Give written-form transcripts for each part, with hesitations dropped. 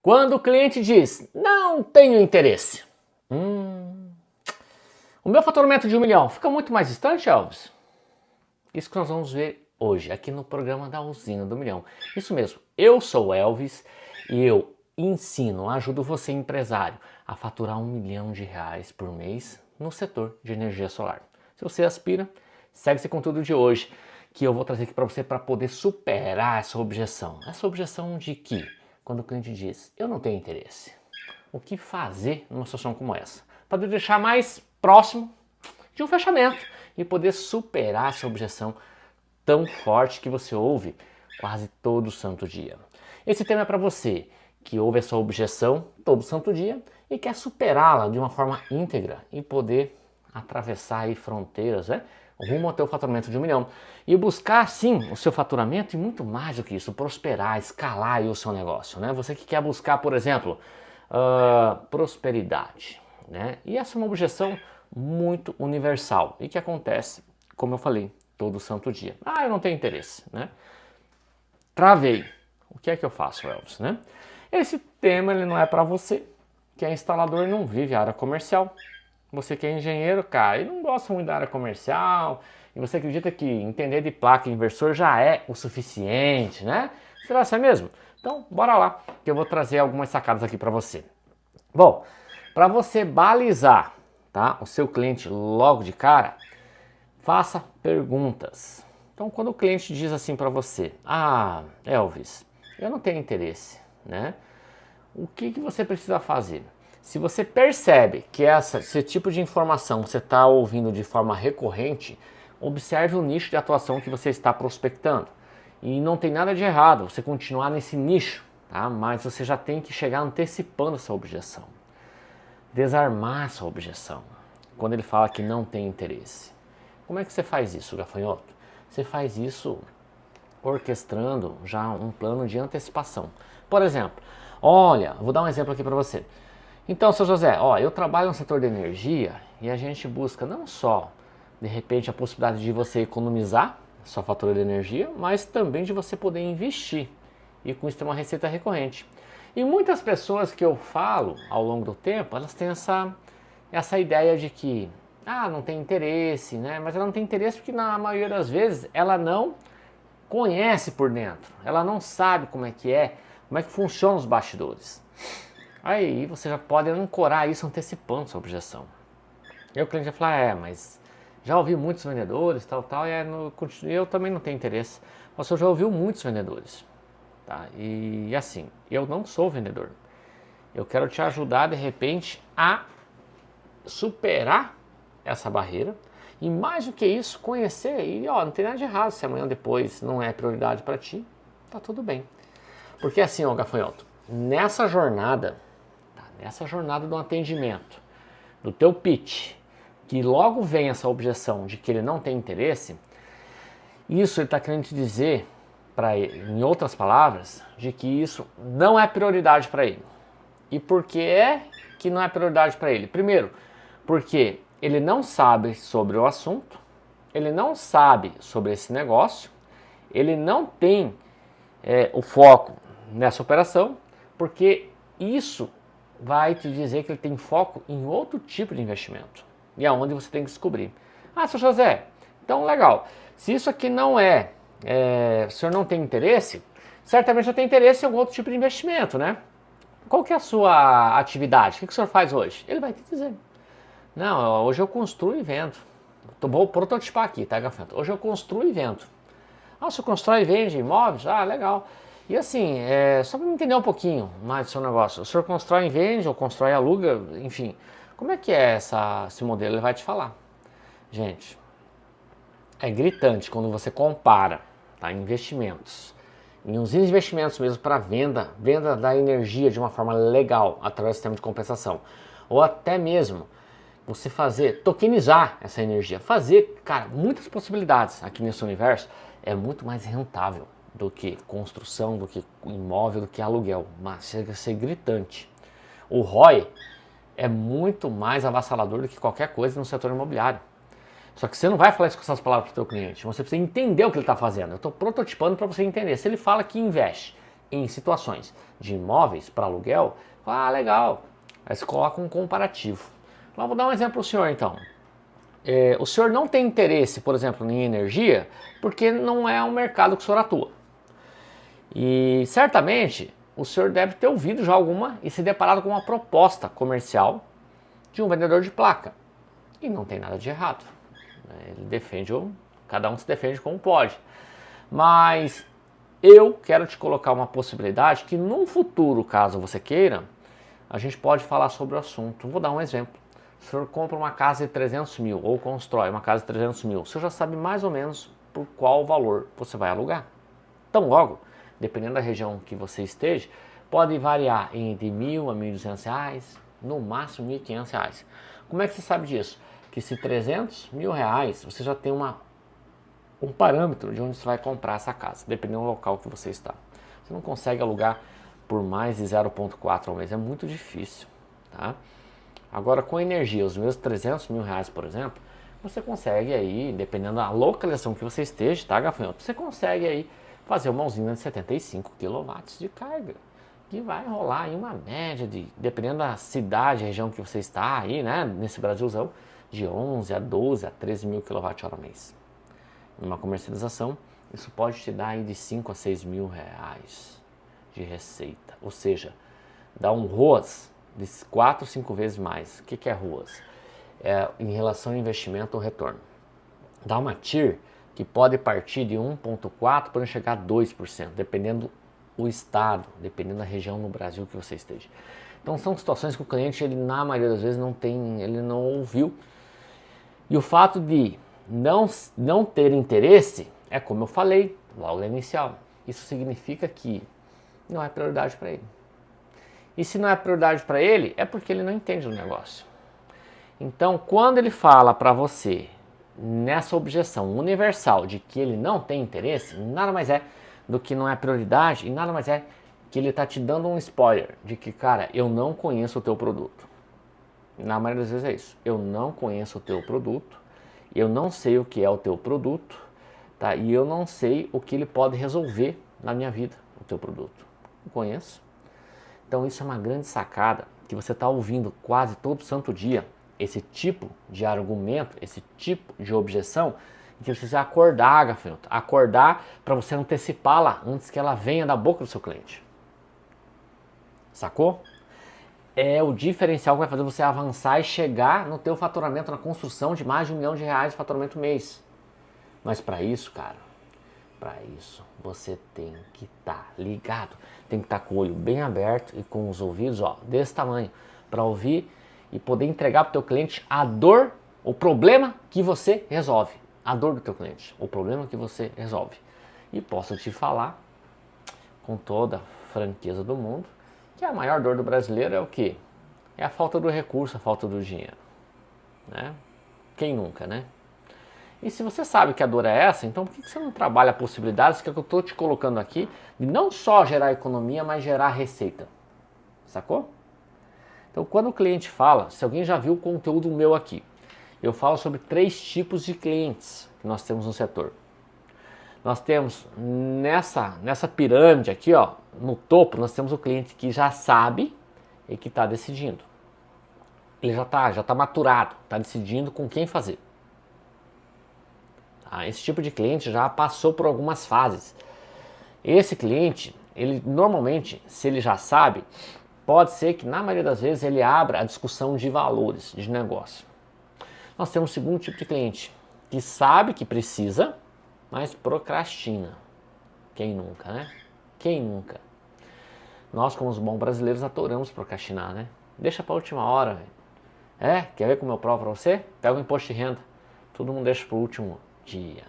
Quando o cliente diz, não tenho interesse. O meu faturamento de 1 milhão fica muito mais distante, Elvis? Isso que nós vamos ver hoje, aqui no programa da Usina do Milhão. Isso mesmo, eu sou o Elvis e eu ensino, ajudo você, empresário, a faturar R$1 milhão por mês no setor de energia solar. Se você aspira, segue esse conteúdo de hoje, que eu vou trazer aqui para você para poder superar essa objeção. Essa objeção de que, quando o cliente diz, eu não tenho interesse, o que fazer numa situação como essa? Para deixar mais próximo de um fechamento e poder superar essa objeção tão forte que você ouve quase todo santo dia. Esse tema é para você que ouve essa objeção todo santo dia e quer superá-la de uma forma íntegra e poder atravessar aí fronteiras, rumo ao teu faturamento de 1 milhão e buscar sim o seu faturamento e muito mais do que isso, prosperar, escalar aí o seu negócio, Você que quer buscar, por exemplo, prosperidade, E essa é uma objeção muito universal e que acontece, como eu falei, todo santo dia. Eu não tenho interesse, Travei. O que é que eu faço, Elvis, Esse tema ele não é para você que é instalador e não vive a área comercial. Você que é engenheiro, cara, e não gosta muito da área comercial, e você acredita que entender de placa e inversor já é o suficiente, Será que é mesmo? Então, bora lá, que eu vou trazer algumas sacadas aqui para você. Bom, para você balizar, o seu cliente logo de cara, faça perguntas. Então, quando o cliente diz assim para você, Elvis, eu não tenho interesse, O que você precisa fazer? Se você percebe que esse tipo de informação você está ouvindo de forma recorrente, observe o nicho de atuação que você está prospectando. E não tem nada de errado você continuar nesse nicho, mas você já tem que chegar antecipando essa objeção. Desarmar essa objeção, quando ele fala que não tem interesse. Como é que você faz isso, gafanhoto? Você faz isso orquestrando já um plano de antecipação. Por exemplo, vou dar um exemplo aqui para você. Então, seu José, eu trabalho no setor de energia e a gente busca não só, de repente, a possibilidade de você economizar sua fatura de energia, mas também de você poder investir e com isso ter uma receita recorrente. E muitas pessoas que eu falo ao longo do tempo, elas têm essa ideia de que, não tem interesse, Mas ela não tem interesse porque na maioria das vezes ela não conhece por dentro, ela não sabe como é que funcionam os bastidores. Aí você já pode ancorar isso antecipando sua objeção. E o cliente vai falar, mas já ouvi muitos vendedores, e eu também não tenho interesse. Você já ouviu muitos vendedores, E assim, eu não sou vendedor. Eu quero te ajudar, de repente, a superar essa barreira e mais do que isso, conhecer e não tem nada de errado se amanhã ou depois não é prioridade para ti, tá tudo bem. Porque assim, gafanhoto, nessa jornada do atendimento, do teu pitch, que logo vem essa objeção de que ele não tem interesse, isso ele está querendo te dizer, em outras palavras, de que isso não é prioridade para ele. E por que é que não é prioridade para ele? Primeiro, porque ele não sabe sobre o assunto, ele não sabe sobre esse negócio, ele não tem o foco nessa operação, porque isso vai te dizer que ele tem foco em outro tipo de investimento. E é onde você tem que descobrir. Seu José, então legal. Se isso aqui não o senhor não tem interesse, certamente já tem interesse em algum outro tipo de investimento, Qual que é a sua atividade? O que o senhor faz hoje? Ele vai te dizer. Não, hoje eu construo e vendo. Vou prototipar aqui, gafanhoto? Hoje eu construo e vendo. O senhor constrói e vende imóveis? Legal. E assim, só para entender um pouquinho mais do seu negócio, o senhor constrói e vende, ou constrói e aluga, enfim, como é que é esse modelo? Ele vai te falar. Gente, é gritante quando você compara investimentos, em uns investimentos mesmo para venda da energia de uma forma legal, através do sistema de compensação, ou até mesmo você tokenizar essa energia, muitas possibilidades aqui nesse universo, é muito mais rentável do que construção, do que imóvel, do que aluguel, mas chega a ser gritante. O ROI é muito mais avassalador do que qualquer coisa no setor imobiliário. Só que você não vai falar isso com essas palavras para o seu cliente, você precisa entender o que ele está fazendo. Eu estou prototipando para você entender. Se ele fala que investe em situações de imóveis para aluguel, ah, legal, aí você coloca um comparativo. Mas vou dar um exemplo para o senhor então. O senhor não tem interesse, por exemplo, em energia, porque não é um mercado que o senhor atua. E certamente o senhor deve ter ouvido já alguma e se deparado com uma proposta comercial de um vendedor de placa. E não tem nada de errado. Ele defende, cada um se defende como pode. Mas eu quero te colocar uma possibilidade que num futuro, caso você queira, a gente pode falar sobre o assunto. Vou dar um exemplo. O senhor compra uma casa de 300 mil ou constrói uma casa de 300 mil, o senhor já sabe mais ou menos por qual valor você vai alugar. Então logo, dependendo da região que você esteja, pode variar entre R$1.000 a R$1.200, no máximo R$1.500. Como é que você sabe disso? Que se R$300 mil, você já tem um parâmetro de onde você vai comprar essa casa, dependendo do local que você está. Você não consegue alugar por mais de 0,4 ao mês, é muito difícil, tá? Agora com energia, os meus R$300 mil, por exemplo, você consegue aí, dependendo da localização que você esteja, tá, gafanhoto? Você consegue aí fazer uma usina de 75 kW de carga, que vai rolar aí uma média de, dependendo da cidade, região que você está aí, né, nesse Brasilzão, de 11 a 12 a 13 mil kWh mês. Numa comercialização, isso pode te dar aí de 5 a 6 mil reais de receita, ou seja, dá um ROAS de 4 ou 5 vezes mais. O que é ROAS? É em relação ao investimento ou retorno. Dá uma TIR que pode partir de 1,4% para chegar a 2%, dependendo do estado, dependendo da região no Brasil que você esteja. Então são situações que o cliente, ele na maioria das vezes ele não ouviu. E o fato de não ter interesse é como eu falei logo no inicial. Isso significa que não é prioridade para ele. E se não é prioridade para ele, é porque ele não entende o negócio. Então, quando ele fala para você nessa objeção universal de que ele não tem interesse, nada mais é do que não é prioridade e nada mais é que ele está te dando um spoiler de que, cara, eu não conheço o teu produto. Na maioria das vezes é isso. Eu não conheço o teu produto, eu não sei o que é o teu produto, tá? E eu não sei o que ele pode resolver na minha vida, o teu produto. Não conheço. Então isso é uma grande sacada que você está ouvindo quase todo santo dia, esse tipo de argumento, esse tipo de objeção, que você precisa acordar, gafanhoto. Acordar para você antecipá-la antes que ela venha da boca do seu cliente. Sacou? É o diferencial que vai fazer você avançar e chegar no teu faturamento, na construção de mais de R$1 milhão de faturamento mês. Mas para isso, cara, para isso você tem que estar ligado, tem que estar com o olho bem aberto e com os ouvidos, ó, desse tamanho, para ouvir e poder entregar para o teu cliente a dor, o problema que você resolve. A dor do teu cliente, o problema que você resolve. E posso te falar, com toda a franqueza do mundo, que a maior dor do brasileiro é o quê? É a falta do recurso, a falta do dinheiro. Né? Quem nunca, né? E se você sabe que a dor é essa, então por que você não trabalha possibilidades que eu estou te colocando aqui de não só gerar economia, mas gerar receita? Sacou? Então quando o cliente fala, se alguém já viu o conteúdo meu aqui, eu falo sobre 3 tipos de clientes que nós temos no setor. Nós temos nessa pirâmide aqui, ó, no topo, nós temos o cliente que já sabe e que está decidindo. Ele já tá maturado, está decidindo com quem fazer. Tá? Esse tipo de cliente já passou por algumas fases. Esse cliente, ele normalmente, se ele já sabe, pode ser que na maioria das vezes ele abra a discussão de valores, de negócio. Nós temos o segundo tipo de cliente, que sabe que precisa, mas procrastina. Quem nunca, né? Quem nunca? Nós, como os bons brasileiros, adoramos procrastinar, né? Deixa pra última hora, velho. Quer ver como eu provo pra você? Pega o imposto de renda. Todo mundo deixa pro último dia.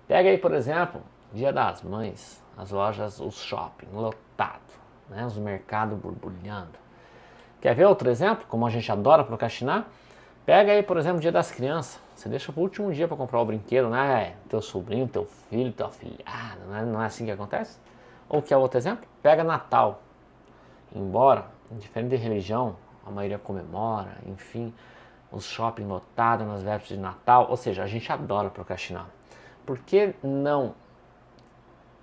Pega aí, por exemplo, Dia das Mães, as lojas, os shopping lotado, né? Os mercados borbulhando. Quer ver outro exemplo? Como a gente adora procrastinar? Pega aí, por exemplo, o Dia das Crianças. Você deixa pro último dia para comprar o brinquedo, né? Teu sobrinho, teu filho, teu afilhado, não é assim que acontece? Ou que é outro exemplo? Pega Natal. Embora, diferente de religião, a maioria comemora, enfim, os shopping lotados nas vésperas de Natal, ou seja, a gente adora procrastinar. Por que não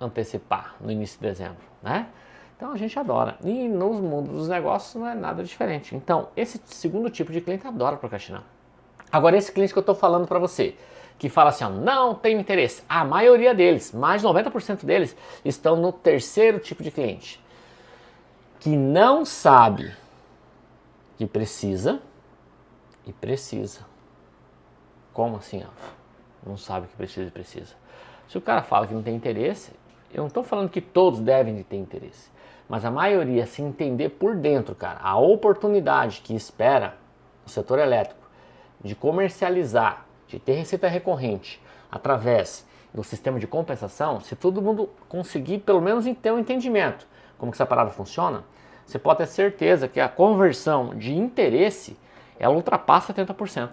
antecipar no início de dezembro, né? Então a gente adora. E no mundo dos negócios não é nada diferente. Então, esse segundo tipo de cliente adora procrastinar. Agora, esse cliente que eu estou falando para você, que fala assim, ó, não tenho interesse. A maioria deles, mais de 90% deles, estão no terceiro tipo de cliente. Que não sabe que precisa e precisa. Como assim, ó? Não sabe que precisa e precisa. Se o cara fala que não tem interesse, eu não estou falando que todos devem ter interesse. Mas a maioria, se entender por dentro, cara, a oportunidade que espera o setor elétrico de comercializar, de ter receita recorrente através do sistema de compensação, se todo mundo conseguir pelo menos ter um entendimento como que essa parada funciona, você pode ter certeza que a conversão de interesse, ela ultrapassa 70%.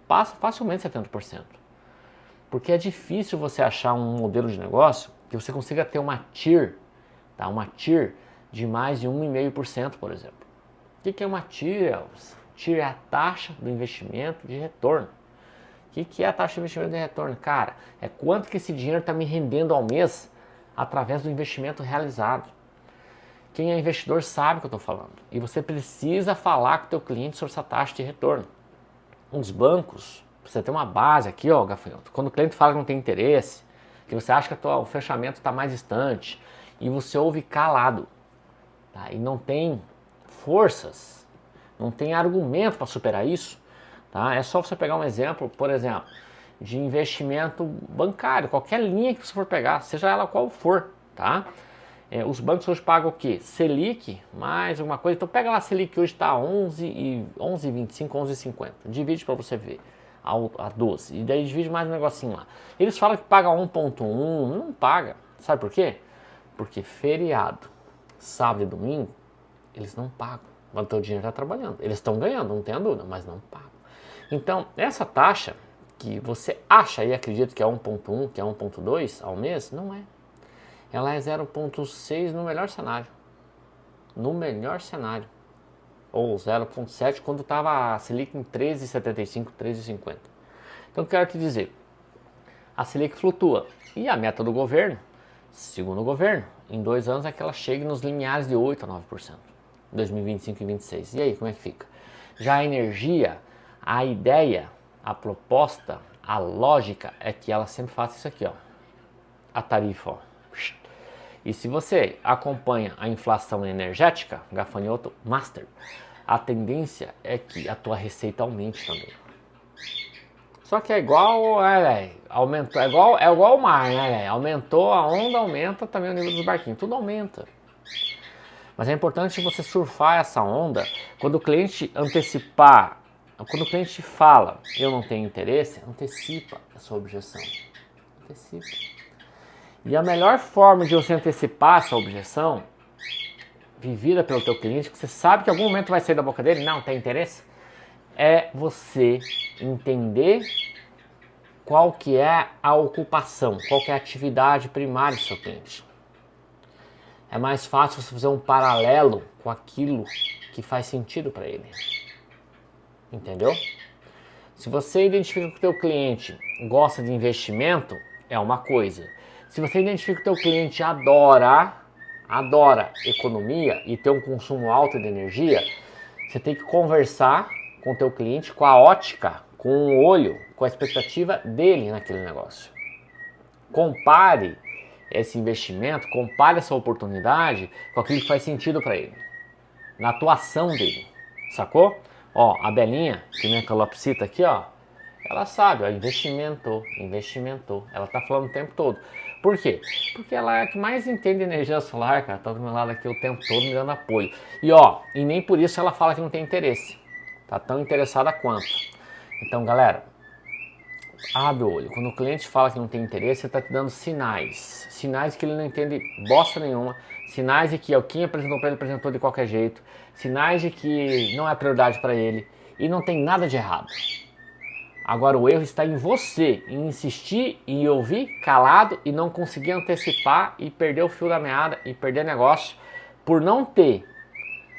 Passa facilmente 70%. Porque é difícil você achar um modelo de negócio que você consiga ter uma TIR, tá? Uma TIR de mais de 1,5%, por exemplo. O que é uma TIR, Elvis? TIR é a taxa do investimento de retorno. O que é a taxa de investimento de retorno? Cara, é quanto que esse dinheiro está me rendendo ao mês através do investimento realizado. Quem é investidor sabe o que eu estou falando. E você precisa falar com o teu cliente sobre essa taxa de retorno. Os bancos, você tem uma base aqui, ó, gafanhoto. Quando o cliente fala que não tem interesse, que você acha que o fechamento está mais distante, e você ouve calado, tá? E não tem forças, não tem argumento para superar isso, tá? É só você pegar um exemplo, por exemplo, de investimento bancário, qualquer linha que você for pegar, seja ela qual for, tá? Os bancos hoje pagam o quê? Selic, mais alguma coisa. Então pega lá, a Selic hoje está 11,25, 11,50. Divide para você ver a 12. E daí divide mais um negocinho lá. Eles falam que paga 1,1, não paga. Sabe por quê? Porque feriado, sábado e domingo, eles não pagam. Mas o teu dinheiro está trabalhando. Eles estão ganhando, não tenha dúvida, mas não pagam. Então, essa taxa que você acha e acredita que é 1,1, que é 1,2 ao mês, não é. Ela é 0,6 no melhor cenário. No melhor cenário. Ou 0,7 quando estava a Selic em 13,75, 13,50. Então, quero te dizer, a Selic flutua. E a meta do governo, segundo o governo, em 2 anos é que ela chegue nos limiares de 8 a 9%. 2025 e 2026. E aí, como é que fica? Já a energia, a ideia, a proposta, a lógica é que ela sempre faça isso aqui, ó. A tarifa, ó. E se você acompanha a inflação energética, gafanhoto master, a tendência é que a tua receita aumente também. Só que é igual, aumentou, é igual o mar, né? Aumentou a onda, aumenta também o nível dos barquinhos, tudo aumenta. Mas é importante você surfar essa onda quando o cliente antecipar, quando o cliente fala, eu não tenho interesse, antecipa a sua objeção. Antecipa. E a melhor forma de você antecipar essa objeção, vivida pelo teu cliente, que você sabe que em algum momento vai sair da boca dele, não tem interesse, é você entender qual que é a ocupação, qual que é a atividade primária do seu cliente. É mais fácil você fazer um paralelo com aquilo que faz sentido para ele. Entendeu? Se você identifica que o teu cliente gosta de investimento, é uma coisa. Se você identifica que o teu cliente adora economia e ter um consumo alto de energia, você tem que conversar com o teu cliente com a ótica, com o olho, com a expectativa dele naquele negócio. Compare esse investimento, compare essa oportunidade com aquilo que faz sentido para ele, na atuação dele, sacou? Ó, a Belinha, que minha calopsita aqui, ó, ela sabe, ó, investimento, ela tá falando o tempo todo. Por quê? Porque ela é a que mais entende energia solar, cara, tá do meu lado aqui o tempo todo me dando apoio. E ó, e nem por isso ela fala que não tem interesse, tá tão interessada quanto. Então, galera, abre o olho. Quando o cliente fala que não tem interesse, ele está te dando sinais. Sinais que ele não entende bosta nenhuma. Sinais de que quem apresentou para ele apresentou de qualquer jeito. Sinais de que não é prioridade para ele. E não tem nada de errado. Agora o erro está em você, em insistir e ouvir calado e não conseguir antecipar e perder o fio da meada e perder negócio por não ter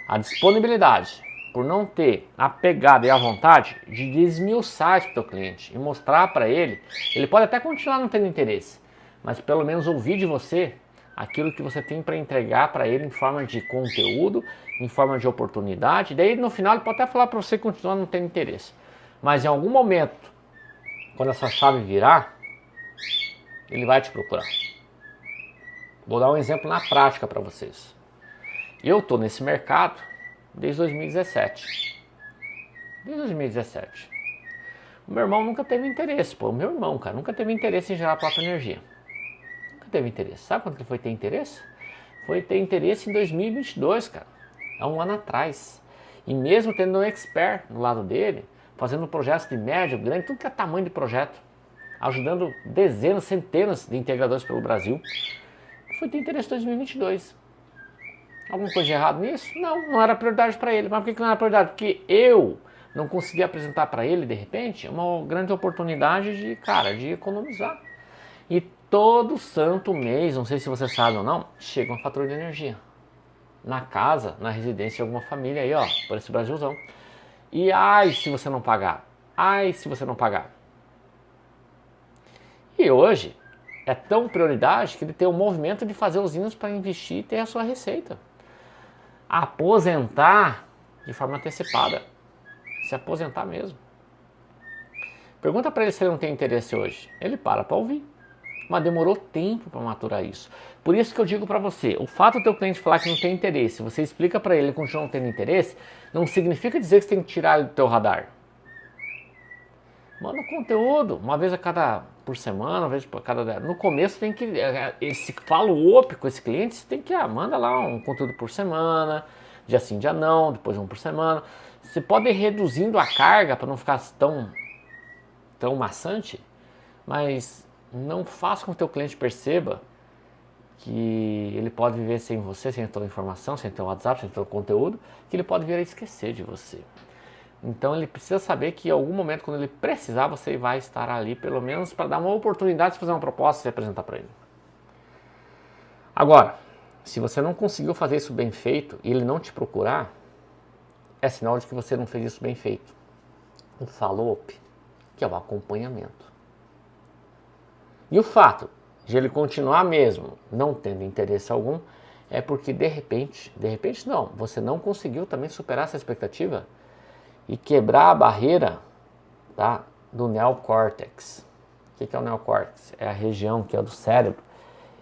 a disponibilidade, por não ter a pegada e a vontade de desmiuçar para o teu cliente e mostrar para ele, ele pode até continuar não tendo interesse, mas pelo menos ouvir de você aquilo que você tem para entregar para ele em forma de conteúdo, em forma de oportunidade. Daí no final ele pode até falar para você continuar não tendo interesse. Mas em algum momento, quando essa chave virar, ele vai te procurar. Vou dar um exemplo na prática para vocês. Eu estou nesse mercado desde 2017. Desde 2017. O meu irmão nunca teve interesse, pô. O meu irmão, cara, nunca teve interesse em gerar a própria energia. Nunca teve interesse. Sabe quando ele foi ter interesse? Foi ter interesse em 2022, cara. Há um ano atrás. E mesmo tendo um expert do lado dele, fazendo projetos de médio, grande, tudo que é tamanho de projeto, ajudando dezenas, centenas de integradores pelo Brasil, foi ter interesse em 2022. Alguma coisa de errado nisso? Não, não era prioridade para ele. Mas por que não era prioridade? Porque eu não consegui apresentar para ele, de repente, uma grande oportunidade de, cara, de economizar. E todo santo mês, não sei se você sabe ou não, chega uma fatura de energia. Na casa, na residência de alguma família aí, ó, por esse Brasilzão. E ai se você não pagar. Ai se você não pagar. E hoje é tão prioridade que ele tem o movimento de fazer usinas para investir e ter a sua receita. Aposentar de forma antecipada. Se aposentar mesmo. Pergunta para ele se ele não tem interesse hoje. Ele para ouvir. Mas demorou tempo para maturar isso. Por isso que eu digo para você, o fato do teu cliente falar que não tem interesse, você explica para ele e continua não tendo interesse, não significa dizer que você tem que tirar ele do teu radar. Manda conteúdo, uma vez por semana, uma vez por cada... No começo tem que, esse follow-up com esse cliente, você tem que, manda lá um conteúdo por semana, dia sim, dia não, depois um por semana. Você pode ir reduzindo a carga para não ficar tão maçante, mas não faça com que o teu cliente perceba que ele pode viver sem você, sem a tua informação, sem o teu WhatsApp, sem o teu conteúdo, que ele pode vir a esquecer de você. Então ele precisa saber que em algum momento, quando ele precisar, você vai estar ali, pelo menos para dar uma oportunidade de fazer uma proposta e apresentar para ele. Agora, se você não conseguiu fazer isso bem feito e ele não te procurar, é sinal de que você não fez isso bem feito. Um follow-up, que é o acompanhamento. E o fato de ele continuar mesmo não tendo interesse algum, é porque de repente não, você não conseguiu também superar essa expectativa e quebrar a barreira, tá, do neocórtex. O que é o neocórtex? É a região que é do cérebro,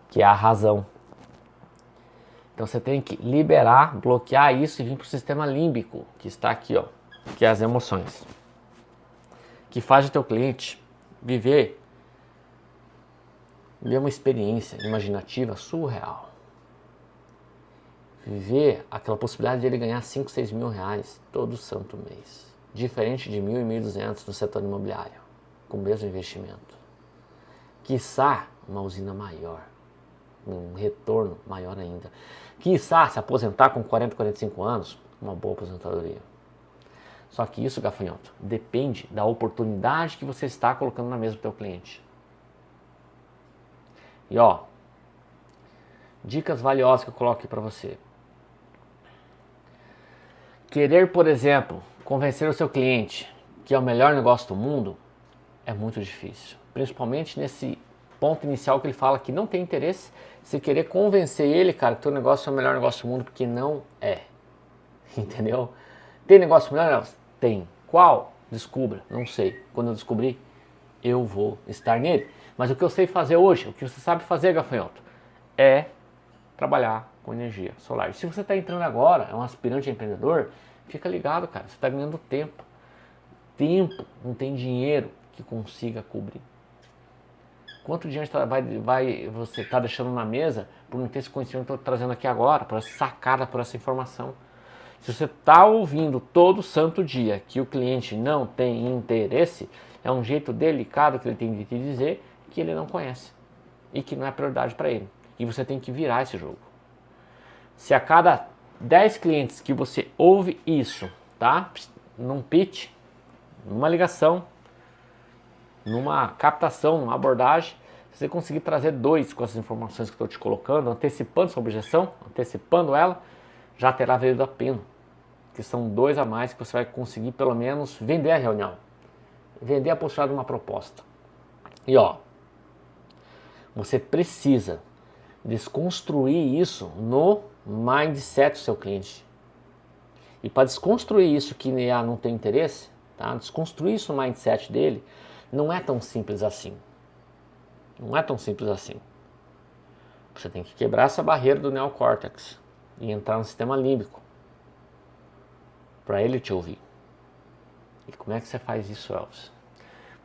que é a razão. Então você tem que liberar, bloquear isso e vir para o sistema límbico, que está aqui, ó, que é as emoções. Que faz o teu cliente viver uma experiência imaginativa surreal. Viver aquela possibilidade de ele ganhar 5, 6 mil reais todo santo mês. Diferente de 1.000 e 1.200 no setor imobiliário, com o mesmo investimento. Quiçá uma usina maior, um retorno maior ainda. Quiçá se aposentar com 40, 45 anos, uma boa aposentadoria. Só que isso, gafanhoto, depende da oportunidade que você está colocando na mesa do teu cliente. E ó, dicas valiosas que eu coloco aqui para você. Querer, por exemplo, convencer o seu cliente que é o melhor negócio do mundo é muito difícil. Principalmente nesse ponto inicial que ele fala que não tem interesse. Se querer convencer ele, cara, que o teu negócio é o melhor negócio do mundo, porque não é. Entendeu? Tem negócio melhor? Não. Tem. Qual? Descubra. Não sei. Quando eu descobrir, eu vou estar nele. Mas o que eu sei fazer hoje, o que você sabe fazer, gafanhoto, é trabalhar com energia solar. E se você está entrando agora, é um aspirante empreendedor, fica ligado, cara. Você está ganhando tempo. Tempo não tem dinheiro que consiga cobrir. Quanto dinheiro você está deixando na mesa por não ter esse conhecimento que eu estou trazendo aqui agora, por essa sacada, por essa informação? Se você está ouvindo todo santo dia que o cliente não tem interesse, é um jeito delicado que ele tem de te dizer que ele não conhece e que não é prioridade para ele. E você tem que virar esse jogo. Se a cada 10 clientes que você ouve isso, tá? Num pitch, numa ligação, numa captação, numa abordagem, se você conseguir trazer 2 com essas informações que eu estou te colocando, antecipando sua objeção, antecipando ela, já terá valido a pena. Que são 2 a mais que você vai conseguir pelo menos vender a reunião. Vender a possibilidade de uma proposta. E ó, você precisa desconstruir isso no mindset do seu cliente. E para desconstruir isso que não tem interesse, tá? Desconstruir isso no mindset dele, não é tão simples assim. Não é tão simples assim. Você tem que quebrar essa barreira do neocórtex e entrar no sistema límbico para ele te ouvir. E como é que você faz isso, Elvis?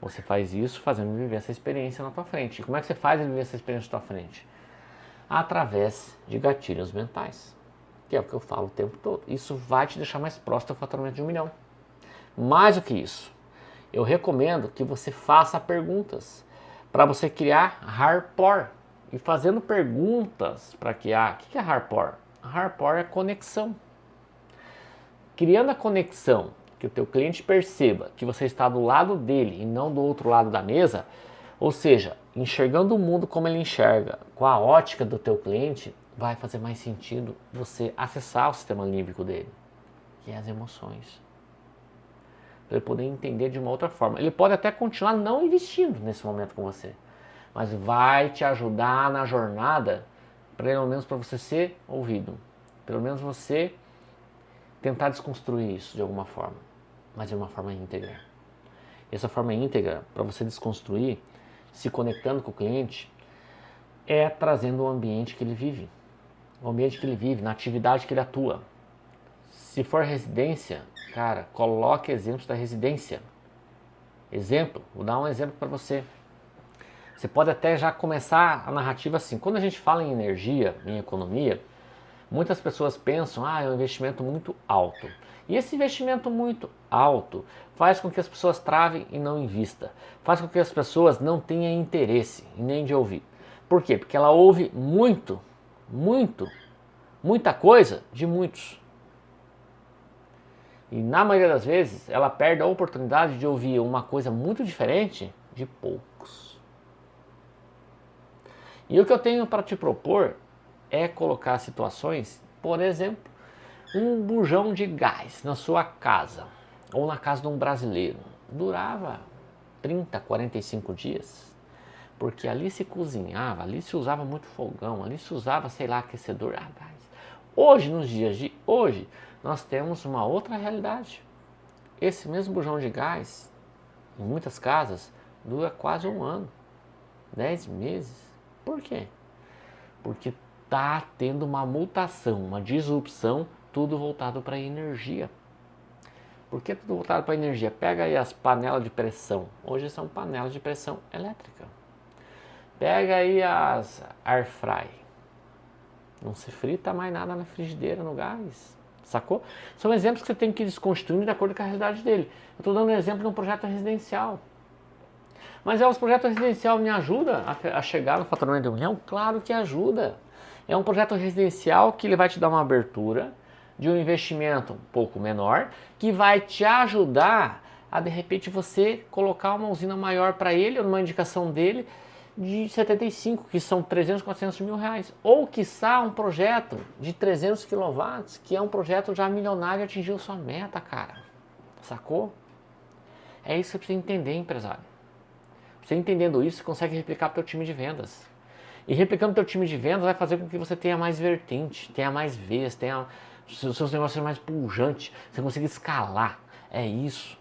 Você faz isso fazendo ele viver essa experiência na tua frente. E como é que você faz ele viver essa experiência na tua frente? Através de gatilhos mentais, que é o que eu falo o tempo todo. Isso vai te deixar mais próximo do faturamento de 1 milhão. Mais do que isso, eu recomendo que você faça perguntas para você criar rapport. E fazendo perguntas para criar, o que é rapport? Rapport é conexão. Criando a conexão, que o teu cliente perceba que você está do lado dele e não do outro lado da mesa, ou seja, enxergando o mundo como ele enxerga, com a ótica do teu cliente, vai fazer mais sentido você acessar o sistema límbico dele, que é as emoções. Para ele poder entender de uma outra forma. Ele pode até continuar não investindo nesse momento com você, mas vai te ajudar na jornada, pelo menos para você ser ouvido. Pelo menos você tentar desconstruir isso de alguma forma, mas de uma forma íntegra. E essa forma íntegra, para você desconstruir, se conectando com o cliente, é trazendo o ambiente que ele vive. O ambiente que ele vive, na atividade que ele atua. Se for residência, cara, coloque exemplos da residência. Exemplo, vou dar um exemplo para você. Você pode até já começar a narrativa assim. Quando a gente fala em energia, em economia, muitas pessoas pensam, é um investimento muito alto. E esse investimento muito alto faz com que as pessoas travem e não invistam. Faz com que as pessoas não tenham interesse e nem de ouvir. Por quê? Porque ela ouve muita coisa de muitos. E na maioria das vezes ela perde a oportunidade de ouvir uma coisa muito diferente de poucos. E o que eu tenho para te propor é colocar situações, por exemplo, um bujão de gás na sua casa ou na casa de um brasileiro. Durava 30, 45 dias, porque ali se cozinhava, ali se usava muito fogão, ali se usava, sei lá, aquecedor a gás. Hoje, nos dias de hoje, nós temos uma outra realidade. Esse mesmo bujão de gás, em muitas casas, dura quase 1 ano, 10 meses. Por quê? Porque está tendo uma mutação, uma disrupção, tudo voltado para a energia. Por que tudo voltado para a energia? Pega aí as panelas de pressão. Hoje são panelas de pressão elétrica. Pega aí as air fry. Não se frita mais nada na frigideira, no gás. Sacou? São exemplos que você tem que ir desconstruindo de acordo com a realidade dele. Eu estou dando um exemplo de um projeto residencial. Mas os projetos residenciais me ajudam a chegar no faturamento de 1 milhão? Claro que ajuda. É um projeto residencial que ele vai te dar uma abertura de um investimento um pouco menor, que vai te ajudar a, de repente, você colocar uma usina maior para ele, ou numa indicação dele, de 75, que são 300, 400 mil reais. Ou, quiçá, um projeto de 300 kW, que é um projeto já milionário e atingiu sua meta, cara. Sacou? É isso que você precisa entender, empresário. Você entendendo isso, você consegue replicar para o teu time de vendas. E replicando o teu time de vendas vai fazer com que você tenha mais vertente, tenha mais vez, tenha os seus negócios mais pujantes, você consiga escalar. É isso.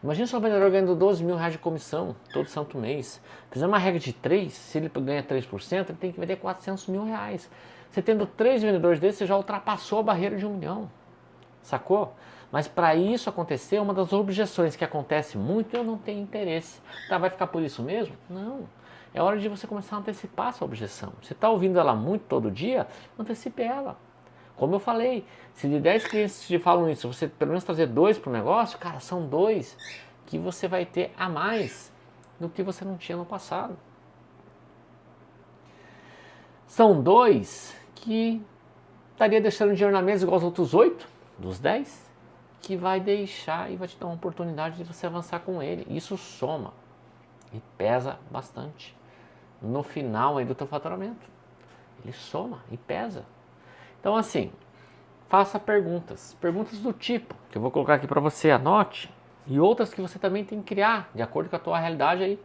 Imagina se o vendedor ganhando 12 mil reais de comissão todo santo mês. Fizer uma regra de 3, se ele ganha 3%, ele tem que vender 400 mil reais. Você tendo 3 vendedores desses, você já ultrapassou a barreira de 1 milhão. Sacou? Mas para isso acontecer, uma das objeções que acontece muito, eu não tenho interesse. Tá, vai ficar por isso mesmo? Não. É hora de você começar a antecipar essa objeção. Você está ouvindo ela muito todo dia, antecipe ela. Como eu falei, se de 10 clientes te falam isso, você pelo menos trazer 2 para o negócio, cara, são 2 que você vai ter a mais do que você não tinha no passado. São 2 que estaria deixando dinheiro na mesa igual aos outros 8, dos 10, que vai deixar e vai te dar uma oportunidade de você avançar com ele. Isso soma e pesa bastante no final aí do teu faturamento. Ele soma e pesa. Então assim, faça perguntas. Perguntas do tipo, que eu vou colocar aqui para você, anote. E outras que você também tem que criar, de acordo com a tua realidade aí.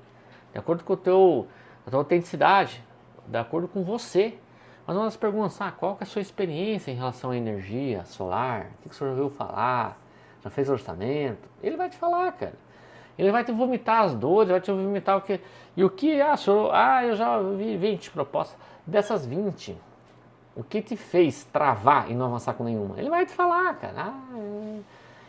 De acordo com a tua autenticidade. De acordo com você. Mas uma das perguntas, qual que é a sua experiência em relação à energia solar? O que o senhor ouviu falar? Já fez orçamento? Ele vai te falar, cara. Ele vai te vomitar as dores, vai te vomitar o que... E o que, senhor, eu já vi 20 propostas. Dessas 20, o que te fez travar e não avançar com nenhuma? Ele vai te falar, cara.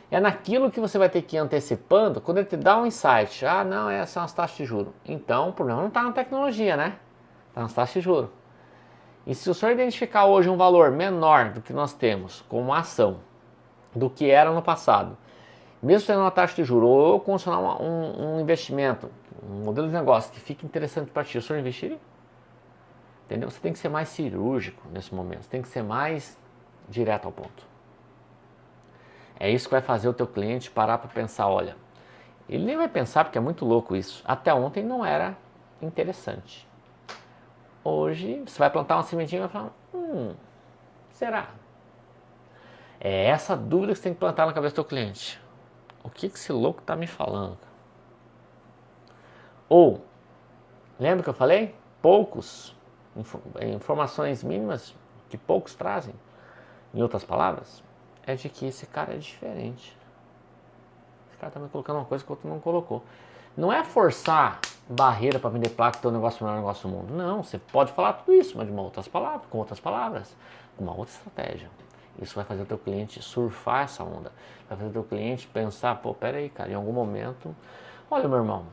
É naquilo que você vai ter que ir antecipando, quando ele te dá um insight. Não, essas são as taxas de juros. Então, o problema não está na tecnologia, né? Está nas taxas de juros. E se o senhor identificar hoje um valor menor do que nós temos como ação, do que era no passado, mesmo tendo uma taxa de juros, ou condicionar um investimento, um modelo de negócio que fique interessante para ti, o senhor investiria? Entendeu? Você tem que ser mais cirúrgico nesse momento, você tem que ser mais direto ao ponto. É isso que vai fazer o teu cliente parar para pensar, olha, ele nem vai pensar porque é muito louco isso. Até ontem não era interessante. Hoje você vai plantar uma sementinha e vai falar, será? É essa dúvida que você tem que plantar na cabeça do teu cliente. O que esse louco está me falando? Ou, lembra que eu falei? Poucos, informações mínimas que poucos trazem. Em outras palavras, é de que esse cara é diferente. Esse cara está me colocando uma coisa que o outro não colocou. Não é forçar barreira para vender placa e ter um negócio melhor negócio do mundo. Não, você pode falar tudo isso, mas com outras palavras, com uma outra estratégia. Isso vai fazer o teu cliente surfar essa onda. Vai fazer o teu cliente pensar, peraí, cara, em algum momento... Olha, meu irmão,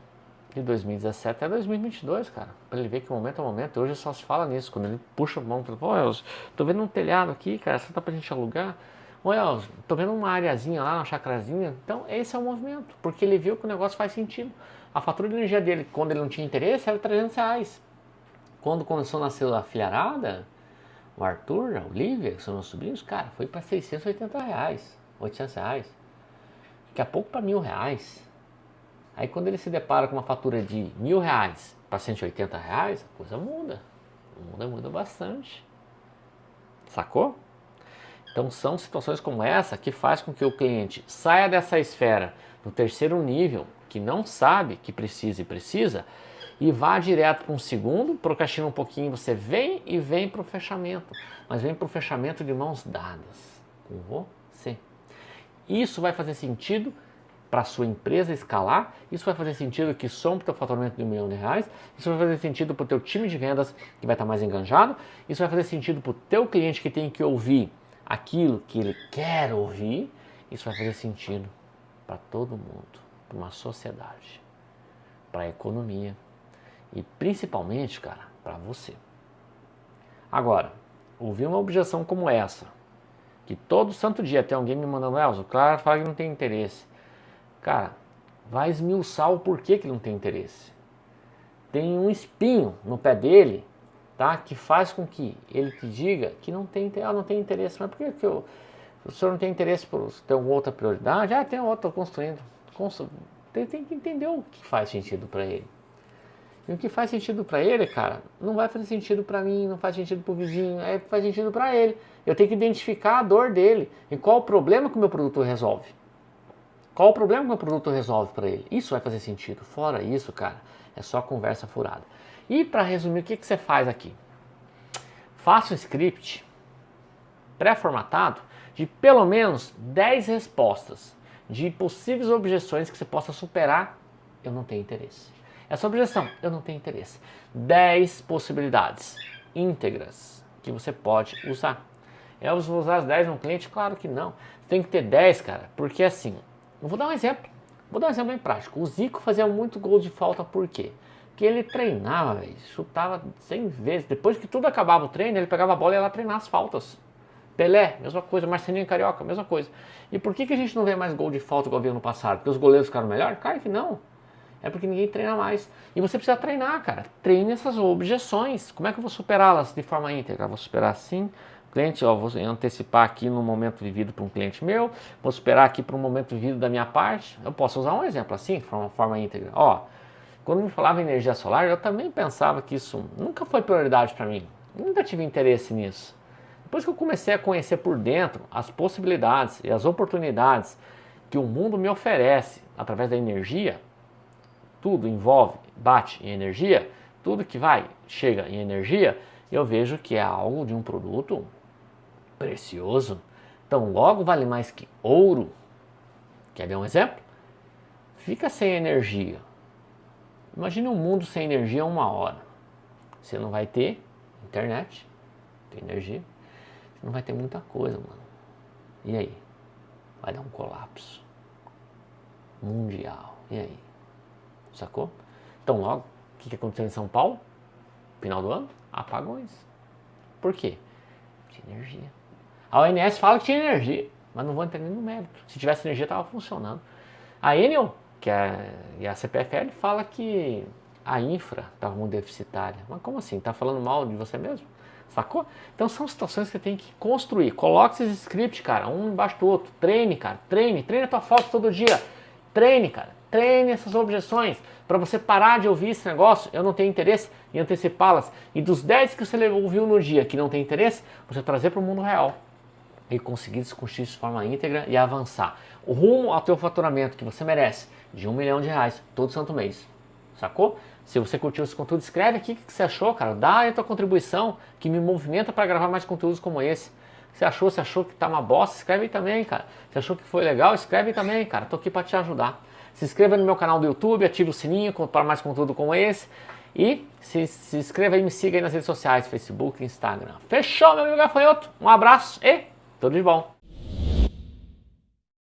de 2017 até 2022, cara, para ele ver que momento é momento. Hoje só se fala nisso, quando ele puxa a mão, Elzo, tô vendo um telhado aqui, cara, só tá pra gente alugar. Elzo, tô vendo uma areazinha lá, uma chacrazinha. Então, esse é o movimento, porque ele viu que o negócio faz sentido. A fatura de energia dele, quando ele não tinha interesse, era R$300. Quando começou a nascer a filharada, o Arthur, a Olivia, que são meus sobrinhos, cara, foi para R$680, R$800. Daqui a pouco para R$1.000. Aí quando ele se depara com uma fatura de R$1.000 para R$180, a coisa muda. Muda bastante. Sacou? Então são situações como essa que faz com que o cliente saia dessa esfera do terceiro nível, que não sabe que precisa, e vá direto para um segundo, procrastina um pouquinho, você vem para o fechamento. Mas vem para o fechamento de mãos dadas com você. Isso vai fazer sentido para a sua empresa escalar, isso vai fazer sentido que soma para o teu faturamento de R$1 milhão, isso vai fazer sentido para o teu time de vendas que vai estar mais enganjado, isso vai fazer sentido para o teu cliente que tem que ouvir aquilo que ele quer ouvir, isso vai fazer sentido para todo mundo, para uma sociedade, para a economia e principalmente, cara, para você. Agora, ouvir uma objeção como essa, que todo santo dia tem alguém me mandando, Elzo, o cara fala que não tem interesse. Cara, vai esmiuçar o porquê que ele não tem interesse. Tem um espinho no pé dele, tá? Que faz com que ele te diga que não tem interesse. Mas por que o senhor não tem interesse por ter alguma outra prioridade? Tem outra, estou construindo. Tem que entender o que faz sentido para ele. E o que faz sentido para ele, cara, não vai fazer sentido para mim, não faz sentido para o vizinho, faz sentido para ele. Eu tenho que identificar a dor dele e qual o problema que o meu produto resolve. Qual o problema que o meu produto resolve para ele? Isso vai fazer sentido. Fora isso, cara, é só conversa furada. E para resumir, o que você faz aqui? Faça um script pré-formatado de pelo menos 10 respostas de possíveis objeções que você possa superar. Eu não tenho interesse. Essa objeção, eu não tenho interesse. 10 possibilidades íntegras que você pode usar. Eu vou usar as 10 no cliente? Claro que não. Você tem que ter 10, cara, porque assim... Eu vou dar um exemplo bem prático. O Zico fazia muito gol de falta, por quê? Porque ele treinava, véio, chutava 100 vezes. Depois que tudo acabava o treino, ele pegava a bola e ia lá treinar as faltas. Pelé, mesma coisa. Marcelinho Carioca, mesma coisa. E por que a gente não vê mais gol de falta igual havia no passado? Porque os goleiros ficaram melhores? Claro que não. É porque ninguém treina mais. E você precisa treinar, cara. Treine essas objeções. Como é que eu vou superá-las de forma íntegra? Eu vou superar assim... Cliente, vou antecipar aqui no momento vivido para um cliente meu, vou esperar aqui para um momento vivido da minha parte. Eu posso usar um exemplo assim, de uma forma íntegra. Quando me falava em energia solar, eu também pensava que isso nunca foi prioridade para mim. Nunca tive interesse nisso. Depois que eu comecei a conhecer por dentro as possibilidades e as oportunidades que o mundo me oferece através da energia, tudo envolve, bate em energia, tudo que chega em energia, eu vejo que é algo de um produto precioso. Então, logo vale mais que ouro. Quer ver um exemplo? Fica sem energia. Imagine um mundo sem energia 1 hora. Você não vai ter internet, tem energia, você não vai ter muita coisa, mano. E aí? Vai dar um colapso mundial. E aí? Sacou? Então, logo, o que aconteceu em São Paulo? Final do ano? Apagões. Por quê? Tinha energia. A ONS fala que tinha energia, mas não vou entender no mérito. Se tivesse energia, estava funcionando. A Enel, e a CPFL, fala que a infra estava muito deficitária. Mas como assim? Está falando mal de você mesmo? Sacou? Então são situações que você tem que construir. Coloque esses scripts, cara, um embaixo do outro. Treine, cara, treine a tua foto todo dia. Treine, cara, treine essas objeções. Para você parar de ouvir esse negócio, eu não tenho interesse em antecipá-las. E dos 10 que você ouviu no dia que não tem interesse, você trazer para o mundo real. E conseguir desconstruir isso de forma íntegra e avançar. O rumo ao teu faturamento que você merece, de R$1 milhão todo santo mês. Sacou? Se você curtiu esse conteúdo, escreve aqui o que você achou, cara. Dá aí a tua contribuição, que me movimenta para gravar mais conteúdos como esse. Se achou que tá uma bosta, escreve aí também, cara. Se achou que foi legal, escreve aí também, cara. Tô aqui para te ajudar. Se inscreva no meu canal do YouTube, ative o sininho para mais conteúdo como esse. E se inscreva aí, me siga aí nas redes sociais, Facebook e Instagram. Fechou, meu amigo gafanhoto? Um abraço e tudo de bom.